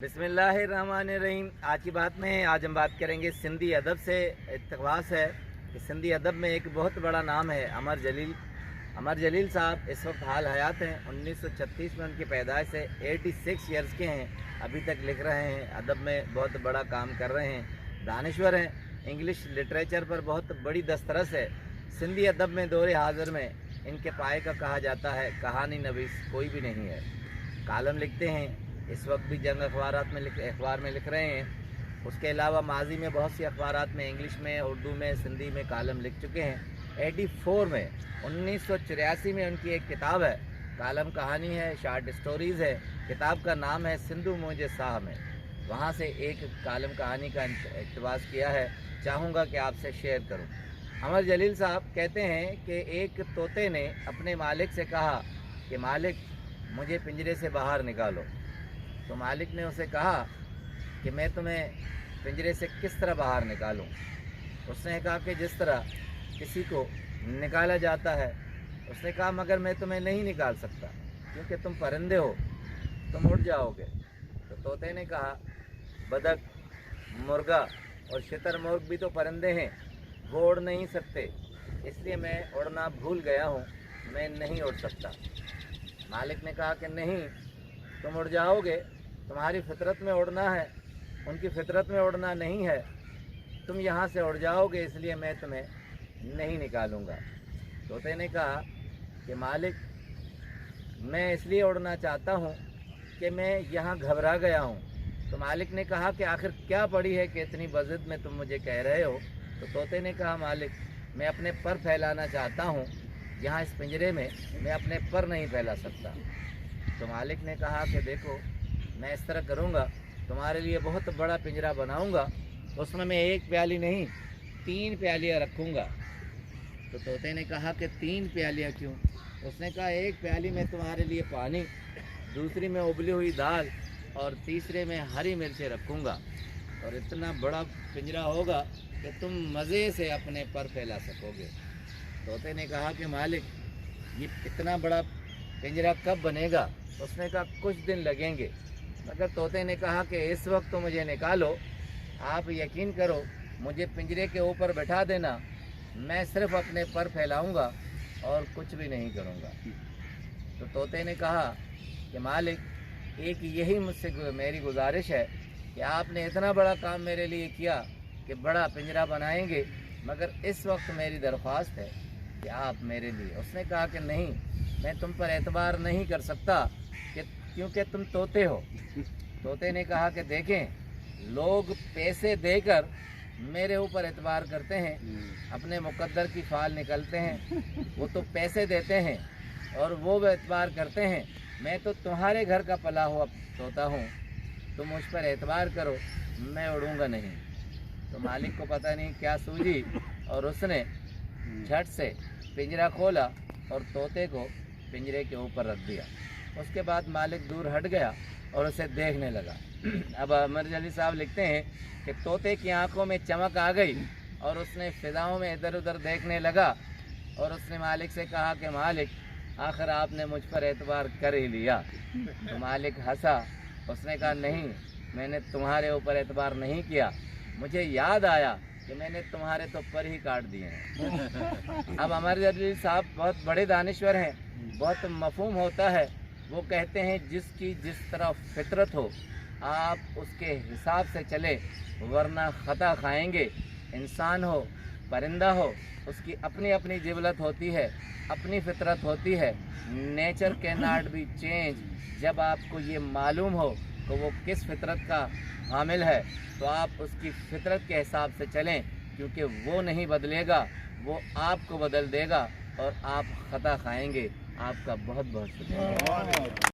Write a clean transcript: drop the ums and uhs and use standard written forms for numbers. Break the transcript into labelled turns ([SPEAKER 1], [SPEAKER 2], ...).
[SPEAKER 1] बिस्मिल्लाहिर्रहमानिर्रहीम। आज की बात में आज हम बात करेंगे सिंधी अदब से। इत्तेफाक है कि सिंधी अदब में एक बहुत बड़ा नाम है अमर जलील। अमर जलील साहब इस वक्त हाल हयात हैं। 1936 में उनकी पैदाइश है। 86 ईयर्स के हैं, अभी तक लिख रहे हैं, अदब में बहुत बड़ा काम कर रहे हैं, दानिश्वर हैं। इंग्लिश लिटरेचर पर बहुत बड़ी दस्तरस है। सिंधी अदब में दौरे हाजिर में इनके पाए का कहा जाता है कहानी नवीस कोई भी नहीं है। कालम लिखते हैं, इस वक्त भी जंग अखबार में लिख रहे हैं। उसके अलावा माजी में बहुत सी अखबारात में इंग्लिश में, उर्दू में, सिंधी में कालम लिख चुके हैं। 84 में 1984 में उनकी एक किताब है, कालम कहानी है, शार्ट स्टोरीज़ है। किताब का नाम है सिंधु मुझे साह में। वहाँ से एक कालम कहानी का इक़्तिबास किया है, चाहूँगा कि आपसे शेयर करूँ। अमर जलील साहब कहते हैं कि एक तोते ने अपने मालिक से कहा कि मालिक मुझे पिंजरे से बाहर निकालो। तो मालिक ने उसे कहा कि मैं तुम्हें पिंजरे से किस तरह बाहर निकालूं। उसने कहा कि जिस तरह किसी को निकाला जाता है। उसने कहा मगर मैं तुम्हें नहीं निकाल सकता क्योंकि तुम परिंदे हो, तुम उड़ जाओगे। तो तोते ने कहा बदक, मुर्गा और शुतुरमुर्ग भी तो परिंदे हैं, वो उड़ नहीं सकते, इसलिए मैं उड़ना भूल गया हूँ, मैं नहीं उड़ सकता। मालिक ने कहा कि नहीं, तुम उड़ जाओगे, तुम्हारी फितरत में उड़ना है, उनकी फितरत में उड़ना नहीं है। तुम यहाँ से उड़ जाओगे, इसलिए मैं तुम्हें नहीं निकालूँगा। तोते ने कहा कि मालिक मैं इसलिए उड़ना चाहता हूँ कि मैं यहाँ घबरा गया हूँ। तो मालिक ने कहा कि आखिर क्या पड़ी है कि इतनी बज़िद में तुम मुझे कह रहे हो। तो तोते ने कहा मालिक मैं अपने पर फैलाना चाहता हूँ, यहाँ इस पिंजरे में मैं अपने पर नहीं फैला सकता। तो मालिक ने कहा कि देखो मैं इस तरह करूँगा, तुम्हारे लिए बहुत बड़ा पिंजरा बनाऊँगा, उसमें मैं एक प्याली नहीं 3 प्यालियाँ रखूँगा। तो तोते ने कहा कि 3 प्यालियाँ क्यों? उसने कहा एक प्याली में तुम्हारे लिए पानी, दूसरी में उबली हुई दाल और तीसरे में हरी मिर्चें रखूँगा, और इतना बड़ा पिंजरा होगा कि तुम मज़े से अपने पर फैला सकोगे। तोते ने कहा कि मालिक ये इतना बड़ा पिंजरा कब बनेगा? उसने कहा कुछ दिन लगेंगे। मगर तोते ने कहा कि इस वक्त तो मुझे निकालो, आप यकीन करो मुझे पिंजरे के ऊपर बैठा देना, मैं सिर्फ अपने पर फैलाऊंगा और कुछ भी नहीं करूंगा। तो तोते ने कहा कि मालिक एक यही मुझसे मेरी गुजारिश है कि आपने इतना बड़ा काम मेरे लिए किया कि बड़ा पिंजरा बनाएंगे, मगर इस वक्त मेरी दरख्वास्त है कि आप मेरे लिए। उसने कहा कि नहीं, मैं तुम पर एतबार नहीं कर सकता कि क्योंकि तुम तोते हो। तोते ने कहा कि देखें लोग पैसे देकर मेरे ऊपर एतबार करते हैं, अपने मुकद्दर की फाल निकलते हैं, वो तो पैसे देते हैं और वो एतबार करते हैं। मैं तो तुम्हारे घर का पला हुआ तोता हूँ, तुम मुझ पर एतबार करो, मैं उड़ूँगा नहीं। तो मालिक को पता नहीं क्या सूझी और उसने झट से पिंजरा खोला और तोते को पिंजरे के ऊपर रख दिया। उसके बाद मालिक दूर हट गया और उसे देखने लगा। अब अमर जलील साहब लिखते हैं कि तोते की आंखों में चमक आ गई और उसने फिजाओं में इधर उधर देखने लगा और उसने मालिक से कहा कि मालिक आखिर आपने मुझ पर एतबार कर ही लिया। तो मालिक हंसा। उसने कहा नहीं, मैंने तुम्हारे ऊपर एतबार नहीं किया, मुझे याद आया कि मैंने तुम्हारे तो पर ही काट दिए हैं। अब अमर जलील साहब बहुत बड़े दानिश्वर हैं, बहुत मफहूम होता है। वो कहते हैं जिसकी जिस तरह फितरत हो आप उसके हिसाब से चले, वरना ख़ता खाएंगे। इंसान हो, परिंदा हो, उसकी अपनी अपनी जिबलत होती है, अपनी फितरत होती है। Nature can not be change. जब आपको ये मालूम हो कि वो किस फितरत का हामिल है तो आप उसकी फितरत के हिसाब से चलें, क्योंकि वो नहीं बदलेगा, वो आपको बदल देगा और आप ख़ता खाएंगे। आपका बहुत बहुत शुक्रिया।